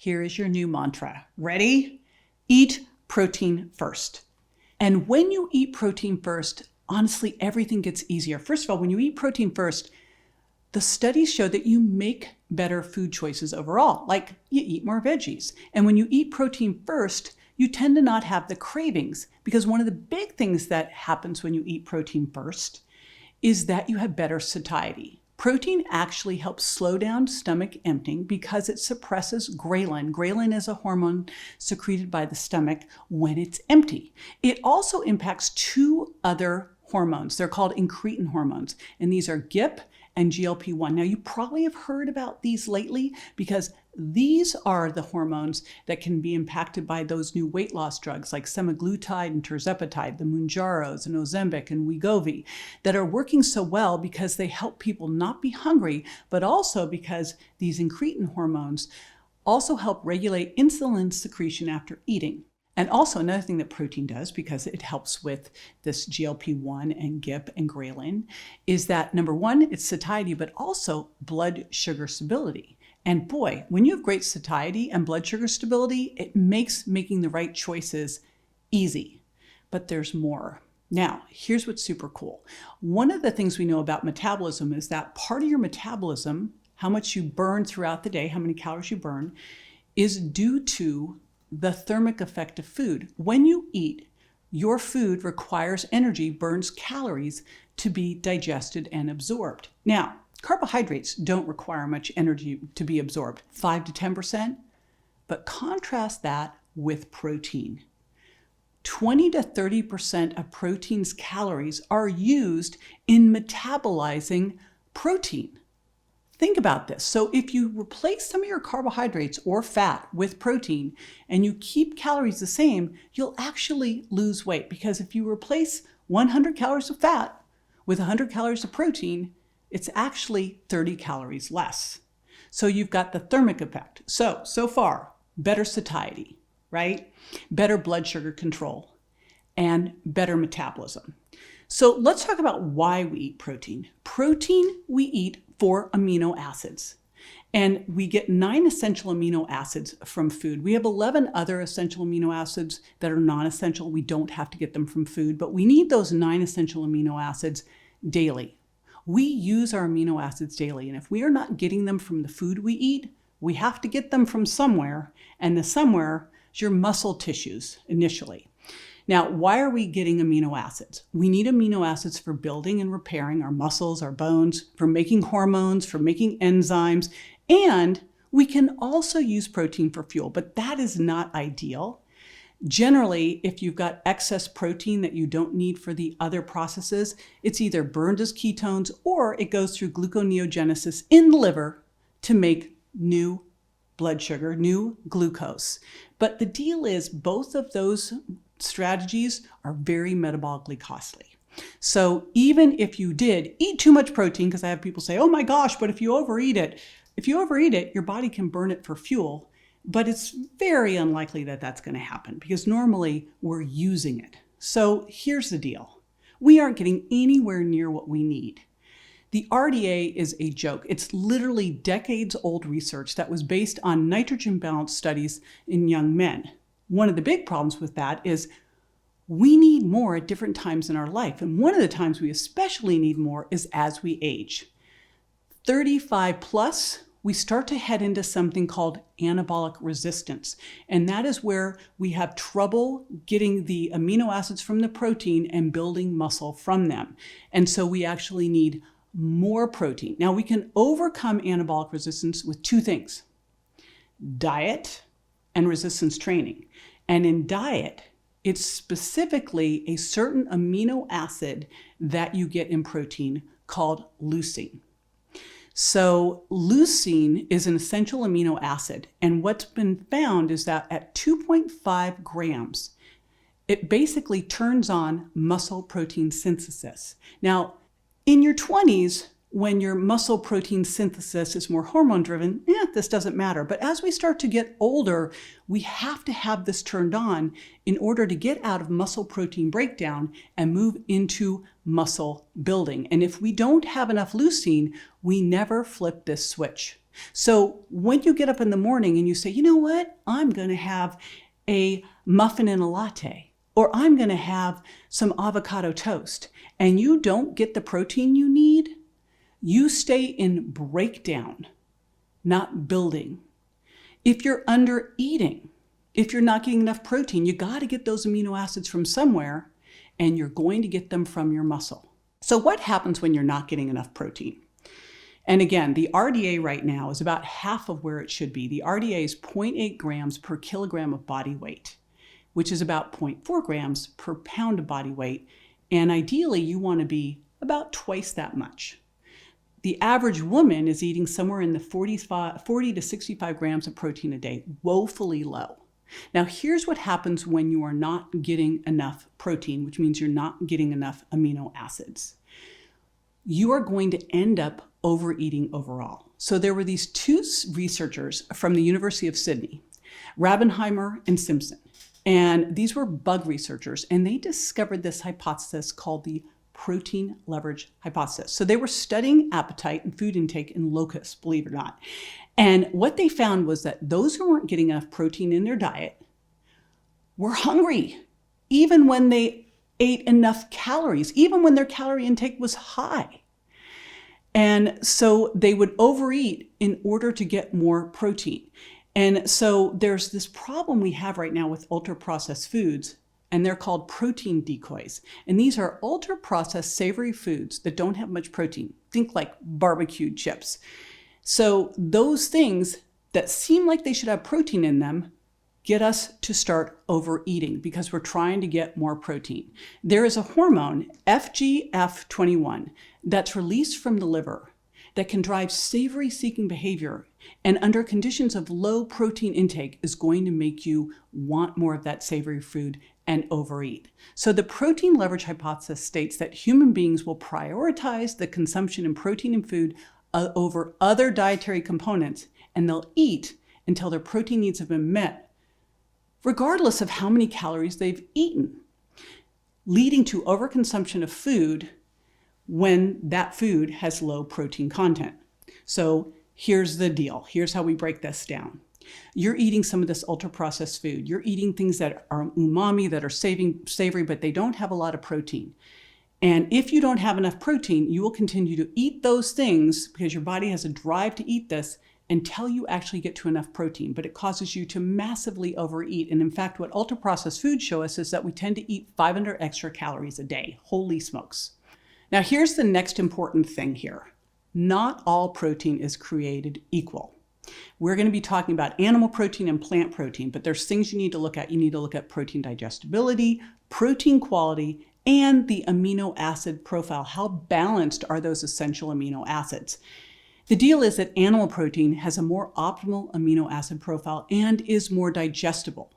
Here is your new mantra. Ready? Eat protein first. And when you eat protein first, honestly, everything gets easier. First of all, when you eat protein first, the studies show that you make better food choices overall, like you eat more veggies. And when you eat protein first, you tend to not have the cravings, because one of the big things that happens when you eat protein first is that you have better satiety. Protein actually helps slow down stomach emptying because it suppresses ghrelin. Ghrelin is a hormone secreted by the stomach when it's empty. It also impacts two other hormones. They're called incretin hormones, and these are GIP and GLP-1. Now, you probably have heard about these lately because these are the hormones that can be impacted by those new weight loss drugs like semaglutide and tirzepatide, the Mounjaros and Ozempic and Wegovy, that are working so well because they help people not be hungry, but also because these incretin hormones also help regulate insulin secretion after eating. And also another thing that protein does, because it helps with this GLP-1 and GIP and ghrelin, is that number one, it's satiety, but also blood sugar stability. And boy, when you have great satiety and blood sugar stability, it makes making the right choices easy. But there's more. Now, here's what's super cool. One of the things we know about metabolism is that part of your metabolism, how much you burn throughout the day, how many calories you burn, is due to the thermic effect of food. When you eat, your food requires energy, burns calories to be digested and absorbed. Now, carbohydrates don't require much energy to be absorbed, 5 to 10%, but contrast that with protein. 20 to 30% of protein's calories are used in metabolizing protein. Think about this. So if you replace some of your carbohydrates or fat with protein and you keep calories the same, you'll actually lose weight, because if you replace 100 calories of fat with 100 calories of protein, it's actually 30 calories less. So you've got the thermic effect. So far, better satiety, right? Better blood sugar control and better metabolism. So let's talk about why we eat protein. Protein we eat for amino acids. And we get 9 essential amino acids from food. We have 11 other essential amino acids that are non-essential. We don't have to get them from food, but we need those 9 essential amino acids daily. We use our amino acids daily, and if we are not getting them from the food we eat, we have to get them from somewhere, and the somewhere is your muscle tissues initially. Now, why are we getting amino acids? We need amino acids for building and repairing our muscles, our bones, for making hormones, for making enzymes, and we can also use protein for fuel, but that is not ideal. Generally, if you've got excess protein that you don't need for the other processes, it's either burned as ketones or it goes through gluconeogenesis in the liver to make new blood sugar, new glucose. But the deal is both of those strategies are very metabolically costly. So even if you did eat too much protein, because I have people say, oh my gosh, but if you overeat it, your body can burn it for fuel. But it's very unlikely that that's going to happen, because normally we're using it. So here's the deal. We aren't getting anywhere near what we need. The RDA is a joke. It's literally decades old research that was based on nitrogen balance studies in young men. One of the big problems with that is we need more at different times in our life. And one of the times we especially need more is as we age. 35 plus, we start to head into something called anabolic resistance. And that is where we have trouble getting the amino acids from the protein and building muscle from them. And so we actually need more protein. Now, we can overcome anabolic resistance with two things: diet and resistance training. And in diet, it's specifically a certain amino acid that you get in protein called leucine. So leucine is an essential amino acid, and what's been found is that at 2.5 grams, it basically turns on muscle protein synthesis. Now, in your 20s, when your muscle protein synthesis is more hormone driven, this doesn't matter. But as we start to get older, we have to have this turned on in order to get out of muscle protein breakdown and move into muscle building. And if we don't have enough leucine, we never flip this switch. So when you get up in the morning and you say, you know what, I'm going to have a muffin and a latte, or I'm going to have some avocado toast, and you don't get the protein you need, you stay in breakdown, not building. If you're under eating, if you're not getting enough protein, you got to get those amino acids from somewhere, and you're going to get them from your muscle. So what happens when you're not getting enough protein? And again, the RDA right now is about half of where it should be. The RDA is 0.8 grams per kilogram of body weight, which is about 0.4 grams per pound of body weight. And ideally, you want to be about twice that much. The average woman is eating somewhere in the 40 to 65 grams of protein a day, woefully low. Now, here's what happens when you are not getting enough protein, which means you're not getting enough amino acids. You are going to end up overeating overall. So there were these two researchers from the University of Sydney, Rabenheimer and Simpson. And these were bug researchers, and they discovered this hypothesis called the protein leverage hypothesis. So they were studying appetite and food intake in locusts, believe it or not. And what they found was that those who weren't getting enough protein in their diet were hungry, even when they ate enough calories, even when their calorie intake was high. And so they would overeat in order to get more protein. And so there's this problem we have right now with ultra-processed foods, and they're called protein decoys. And these are ultra-processed savory foods that don't have much protein. Think like barbecued chips. So those things that seem like they should have protein in them get us to start overeating because we're trying to get more protein. There is a hormone, FGF21, that's released from the liver that can drive savory-seeking behavior, and under conditions of low protein intake is going to make you want more of that savory food and overeat. So the protein leverage hypothesis states that human beings will prioritize the consumption of protein in food over other dietary components, and they'll eat until their protein needs have been met, regardless of how many calories they've eaten, leading to overconsumption of food when that food has low protein content. So here's the deal. Here's how we break this down. You're eating some of this ultra-processed food. You're eating things that are umami, that are savory, but they don't have a lot of protein. And if you don't have enough protein, you will continue to eat those things because your body has a drive to eat this until you actually get to enough protein, but it causes you to massively overeat. And in fact, what ultra-processed foods show us is that we tend to eat 500 extra calories a day. Holy smokes. Now, here's the next important thing here. Not all protein is created equal. We're going to be talking about animal protein and plant protein, but there's things you need to look at. You need to look at protein digestibility, protein quality, and the amino acid profile. How balanced are those essential amino acids? The deal is that animal protein has a more optimal amino acid profile and is more digestible.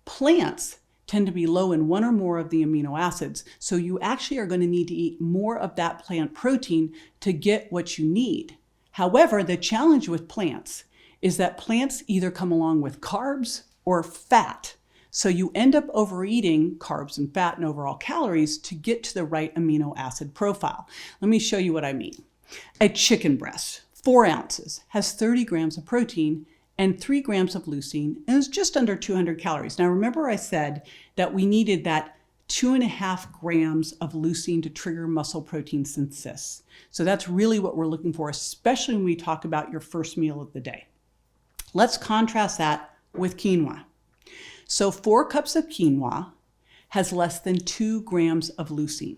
Plants tend to be low in one or more of the amino acids, so you actually are going to need to eat more of that plant protein to get what you need. However, the challenge with plants is that plants either come along with carbs or fat. So you end up overeating carbs and fat and overall calories to get to the right amino acid profile. Let me show you what I mean. A chicken breast, 4 ounces, has 30 grams of protein and 3 grams of leucine, and it's just under 200 calories. Now, remember I said that we needed that 2.5 grams of leucine to trigger muscle protein synthesis. So that's really what we're looking for, especially when we talk about your first meal of the day. Let's contrast that with quinoa. So 4 cups of quinoa has less than 2 grams of leucine.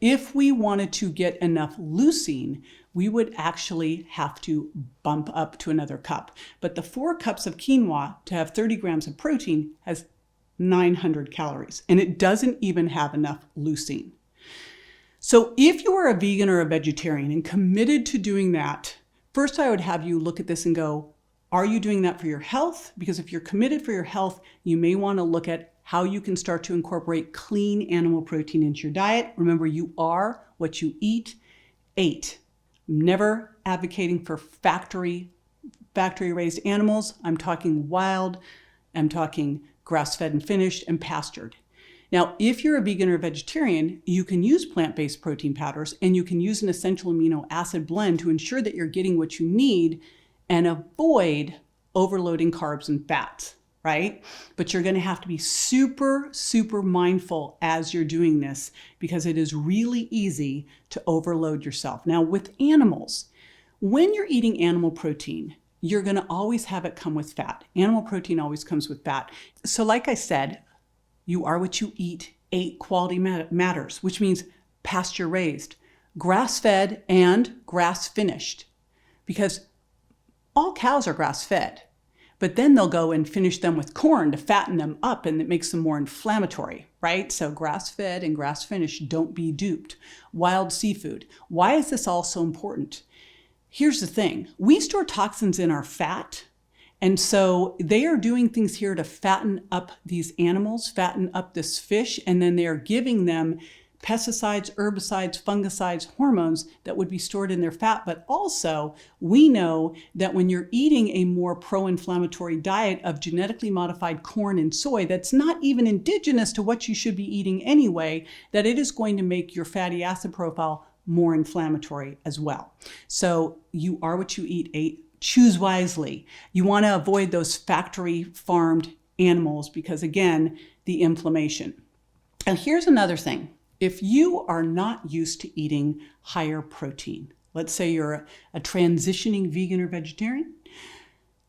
If we wanted to get enough leucine, we would actually have to bump up to another cup. But the 4 cups of quinoa to have 30 grams of protein has 900 calories, and it doesn't even have enough leucine. So if you are a vegan or a vegetarian and committed to doing that, first I would have you look at this and go, are you doing that for your health? Because if you're committed for your health, you may want to look at how you can start to incorporate clean animal protein into your diet. Remember, you are what you eat. I'm never advocating for factory raised animals. I'm talking wild, I'm talking grass-fed and finished and pastured. Now, if you're a vegan or vegetarian, you can use plant-based protein powders and you can use an essential amino acid blend to ensure that you're getting what you need and avoid overloading carbs and fats, right? But you're going to have to be super, super mindful as you're doing this because it is really easy to overload yourself. Now, with animals, when you're eating animal protein, you're going to always have it come with fat. Animal protein always comes with fat. So like I said, you are what you eat. 8 quality matters, which means pasture raised, grass fed, and grass finished. Because all cows are grass fed, but then they'll go and finish them with corn to fatten them up, and it makes them more inflammatory, right? So grass fed and grass finished, don't be duped. Wild seafood. Why is this all so important? Here's the thing. We store toxins in our fat. And so they are doing things here to fatten up these animals, fatten up this fish, and then they are giving them pesticides, herbicides, fungicides, hormones that would be stored in their fat. But also, we know that when you're eating a more pro-inflammatory diet of genetically modified corn and soy that's not even indigenous to what you should be eating anyway, that it is going to make your fatty acid profile more inflammatory as well. So you are what you eat. Choose wisely. You want to avoid those factory farmed animals because, again, the inflammation. And here's another thing. If you are not used to eating higher protein, let's say you're a transitioning vegan or vegetarian,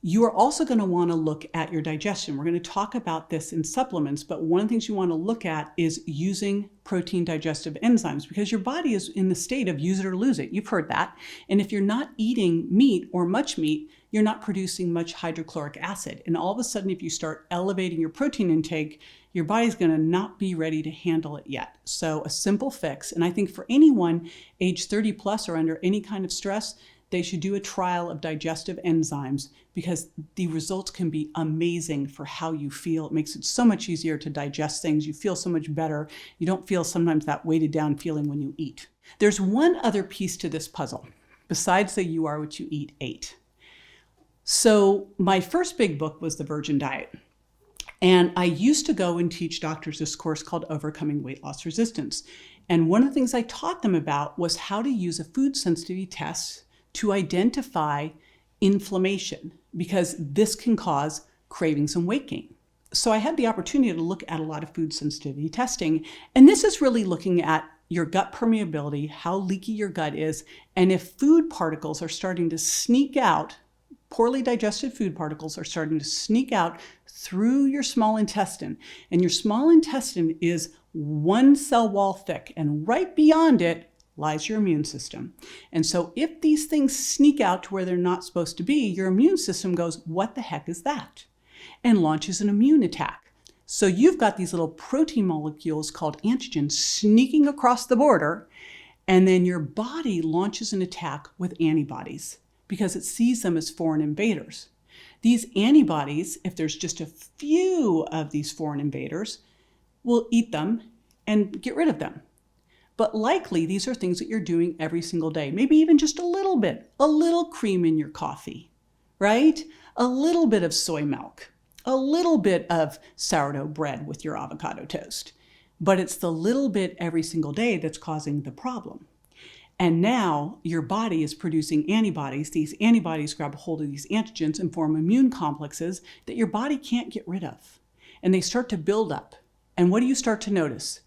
you are also going to want to look at your digestion. We're going to talk about this in supplements, but one of the things you want to look at is using protein digestive enzymes because your body is in the state of use it or lose it. You've heard that. And if you're not eating meat or much meat, you're not producing much hydrochloric acid. And all of a sudden, if you start elevating your protein intake, your body's going to not be ready to handle it yet. So a simple fix, and I think for anyone age 30 plus or under any kind of stress, they should do a trial of digestive enzymes because the results can be amazing for how you feel. It makes it so much easier to digest things. You feel so much better. You don't feel sometimes that weighted down feeling when you eat. There's one other piece to this puzzle besides the You Are What You Eat 8. So my first big book was The Virgin Diet. And I used to go and teach doctors this course called Overcoming Weight Loss Resistance. And one of the things I taught them about was how to use a food sensitivity test to identify inflammation, because this can cause cravings and weight gain. So I had the opportunity to look at a lot of food sensitivity testing, and this is really looking at your gut permeability, how leaky your gut is, and if food particles are starting to sneak out, poorly digested food particles are starting to sneak out through your small intestine, and your small intestine is one cell wall thick, and right beyond it lies your immune system. And so if these things sneak out to where they're not supposed to be, your immune system goes, what the heck is that? And launches an immune attack. So you've got these little protein molecules called antigens sneaking across the border, and then your body launches an attack with antibodies because it sees them as foreign invaders. These antibodies, if there's just a few of these foreign invaders, will eat them and get rid of them. But likely these are things that you're doing every single day. Maybe even just a little bit, a little cream in your coffee, right? A little bit of soy milk, a little bit of sourdough bread with your avocado toast. But it's the little bit every single day that's causing the problem. And now your body is producing antibodies. These antibodies grab a hold of these antigens and form immune complexes that your body can't get rid of. And they start to build up. And what do you start to notice?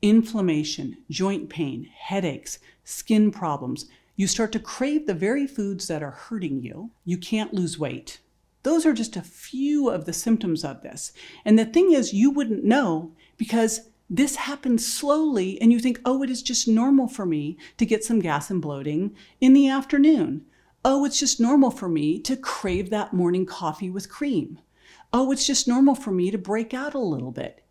Inflammation, joint pain, headaches, skin problems. You start to crave the very foods that are hurting you. You can't lose weight. Those are just a few of the symptoms of this. And the thing is, you wouldn't know because this happens slowly and you think, oh, it is just normal for me to get some gas and bloating in the afternoon. Oh, it's just normal for me to crave that morning coffee with cream. Oh, it's just normal for me to break out a little bit.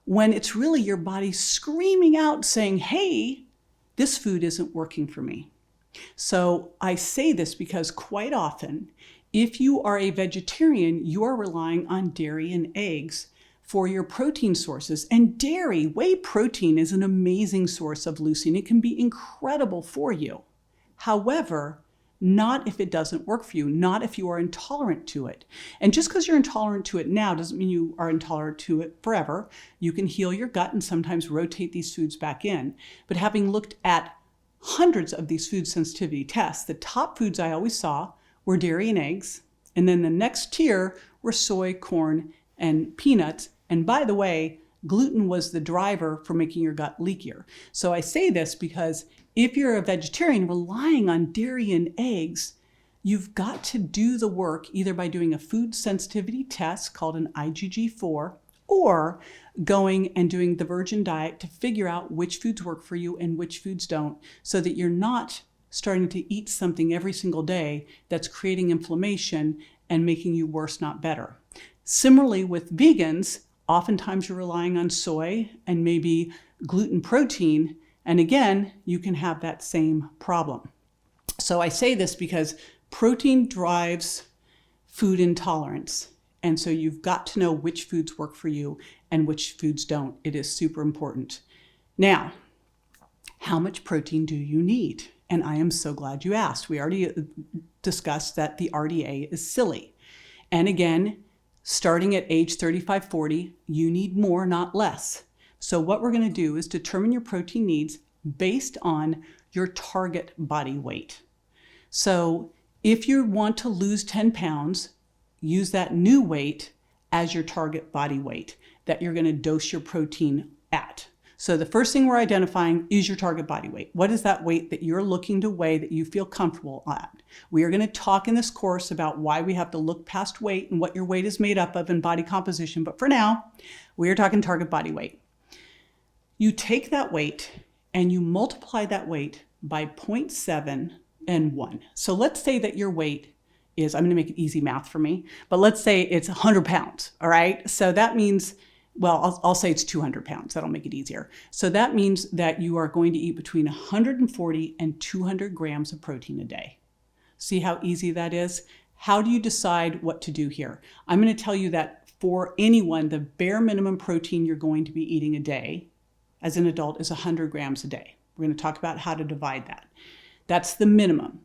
When it's really your body screaming out saying, hey, this food isn't working for me. So I say this because quite often, if you are a vegetarian, you are relying on dairy and eggs for your protein sources. And dairy, whey protein, is an amazing source of leucine. It can be incredible for you. However, not if it doesn't work for you, not if you are intolerant to it. And just because you're intolerant to it now doesn't mean you are intolerant to it forever. You can heal your gut and sometimes rotate these foods back in. But having looked at hundreds of these food sensitivity tests, the top foods I always saw were dairy and eggs. And then the next tier were soy, corn, and peanuts. And by the way, gluten was the driver for making your gut leakier. So I say this because if you're a vegetarian relying on dairy and eggs, you've got to do the work either by doing a food sensitivity test called an IgG4, or going and doing the virgin diet to figure out which foods work for you and which foods don't, so that you're not starting to eat something every single day that's creating inflammation and making you worse, not better. Similarly with vegans, oftentimes you're relying on soy and maybe gluten protein, and again, you can have that same problem. So I say this because protein drives food intolerance. And so you've got to know which foods work for you and which foods don't. It is super important. Now, how much protein do you need? And I am so glad you asked. We already discussed that the RDA is silly. And again, starting at age 35, 40, you need more, not less. So what we're going to do is determine your protein needs based on your target body weight. So if you want to lose 10 pounds, use that new weight as your target body weight that you're going to dose your protein at. So the first thing we're identifying is your target body weight. What is that weight that you're looking to weigh that you feel comfortable at? We are going to talk in this course about why we have to look past weight and what your weight is made up of in body composition. But for now, we are talking target body weight. You take that weight and you multiply that weight by 0.7 and 1. So let's say that your weight is, I'm going to make it easy math for me, but let's say it's 100 pounds, all right? So that means, well, I'll say it's 200 pounds. That'll make it easier. So that means that you are going to eat between 140 and 200 grams of protein a day. See how easy that is? How do you decide what to do here? I'm going to tell you that for anyone, the bare minimum protein you're going to be eating a day as an adult is 100 grams a day. We're going to talk about how to divide that. That's the minimum.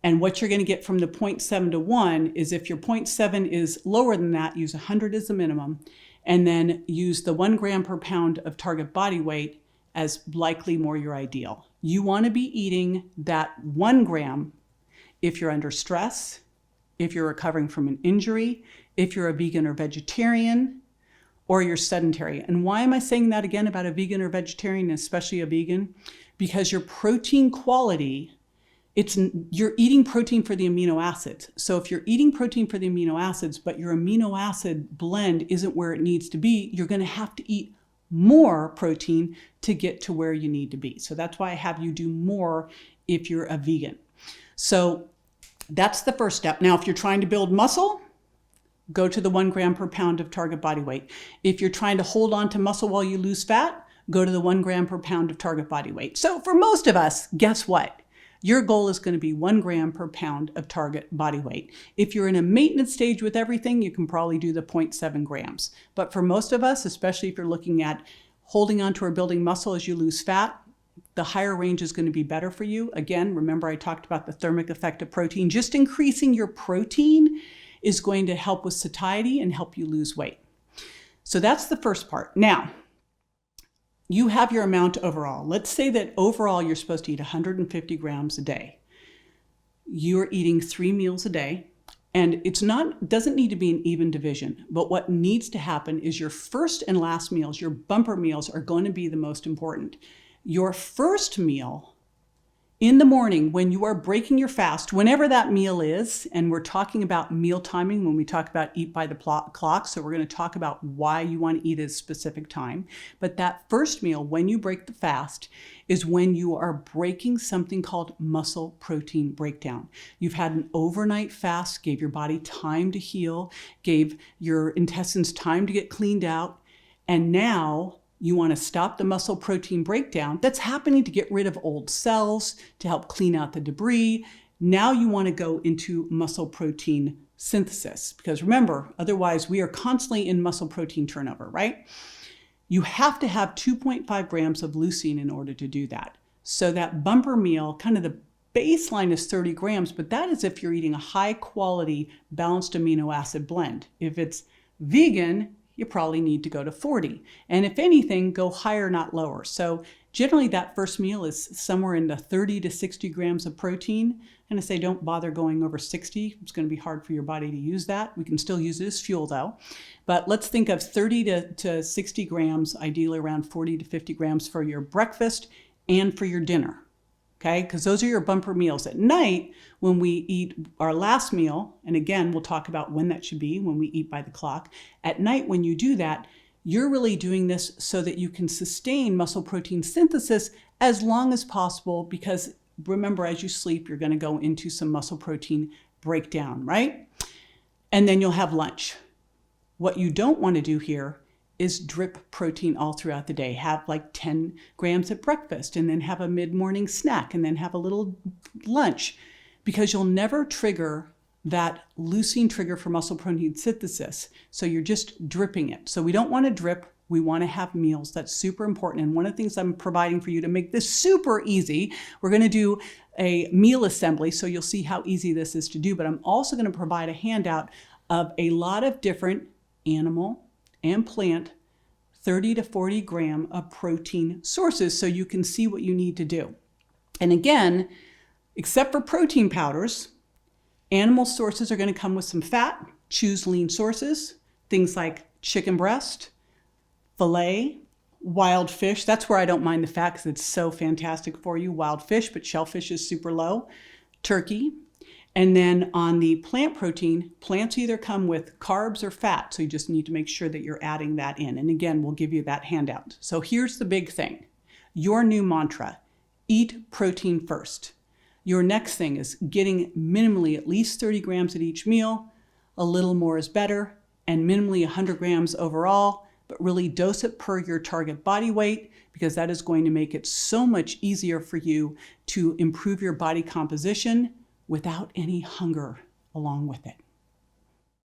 And what you're going to get from the 0.7 to 1 is if your 0.7 is lower than that, use 100 as the minimum, and then use the 1 gram per pound of target body weight as likely more your ideal. You want to be eating that 1 gram if you're under stress, if you're recovering from an injury, if you're a vegan or vegetarian, or you're sedentary. And why am I saying that again about a vegan or vegetarian, especially a vegan? Because your protein quality, you're eating protein for the amino acids. So if you're eating protein for the amino acids, but your amino acid blend isn't where it needs to be, you're going to have to eat more protein to get to where you need to be. So that's why I have you do more if you're a vegan. So that's the first step. Now, if you're trying to build muscle, go to the 1 gram per pound of target body weight. If you're trying to hold on to muscle while you lose fat, go to the 1 gram per pound of target body weight. So for most of us, guess what? Your goal is going to be 1 gram per pound of target body weight. If you're in a maintenance stage with everything, you can probably do the 0.7 grams. But for most of us, especially if you're looking at holding on to or building muscle as you lose fat, the higher range is going to be better for you. Again, remember I talked about the thermic effect of protein. Just increasing your protein is going to help with satiety and help you lose weight. So that's the first part. Now, you have your amount overall. Let's say that overall you're supposed to eat 150 grams a day. You're eating 3 meals a day, and doesn't need to be an even division, but what needs to happen is your first and last meals, your bumper meals, are going to be the most important. Your first meal in the morning when you are breaking your fast, whenever that meal is, and we're talking about meal timing when we talk about eat by the clock, so we're going to talk about why you want to eat at a specific time. But that first meal, when you break the fast, is when you are breaking something called muscle protein breakdown. You've had an overnight fast, gave your body time to heal, gave your intestines time to get cleaned out, and now you want to stop the muscle protein breakdown that's happening to get rid of old cells, to help clean out the debris. Now you want to go into muscle protein synthesis, because remember, otherwise we are constantly in muscle protein turnover, right? You have to have 2.5 grams of leucine in order to do that. So that bumper meal, kind of the baseline is 30 grams, but that is if you're eating a high quality balanced amino acid blend. If it's vegan, you probably need to go to 40. And if anything, go higher, not lower. So generally that first meal is somewhere in the 30 to 60 grams of protein. And I say don't bother going over 60. It's going to be hard for your body to use that. We can still use it as fuel though. But let's think of 30 to 60 grams, ideally around 40 to 50 grams for your breakfast and for your dinner. Okay, because those are your bumper meals. At night, when we eat our last meal, and again, we'll talk about when that should be, when we eat by the clock. At night, when you do that, you're really doing this so that you can sustain muscle protein synthesis as long as possible, because remember, as you sleep, you're going to go into some muscle protein breakdown, right? And then you'll have lunch. What you don't want to do here is drip protein all throughout the day. Have like 10 grams at breakfast and then have a mid-morning snack and then have a little lunch, because you'll never trigger that leucine trigger for muscle protein synthesis. So you're just dripping it. So we don't want to drip. We want to have meals. That's super important. And one of the things I'm providing for you to make this super easy, we're going to do a meal assembly. So you'll see how easy this is to do. But I'm also going to provide a handout of a lot of different animal and plant 30 to 40 gram of protein sources so you can see what you need to do. And again, except for protein powders, animal sources are going to come with some fat. Choose lean sources, things like chicken breast, filet, wild fish. That's where I don't mind the fat because it's so fantastic for you. Wild fish, but shellfish is super low. Turkey. And then on the plant protein, plants either come with carbs or fat. So you just need to make sure that you're adding that in. And again, we'll give you that handout. So here's the big thing. Your new mantra, eat protein first. Your next thing is getting minimally at least 30 grams at each meal. A little more is better, and minimally 100 grams overall, but really dose it per your target body weight, because that is going to make it so much easier for you to improve your body composition without any hunger along with it.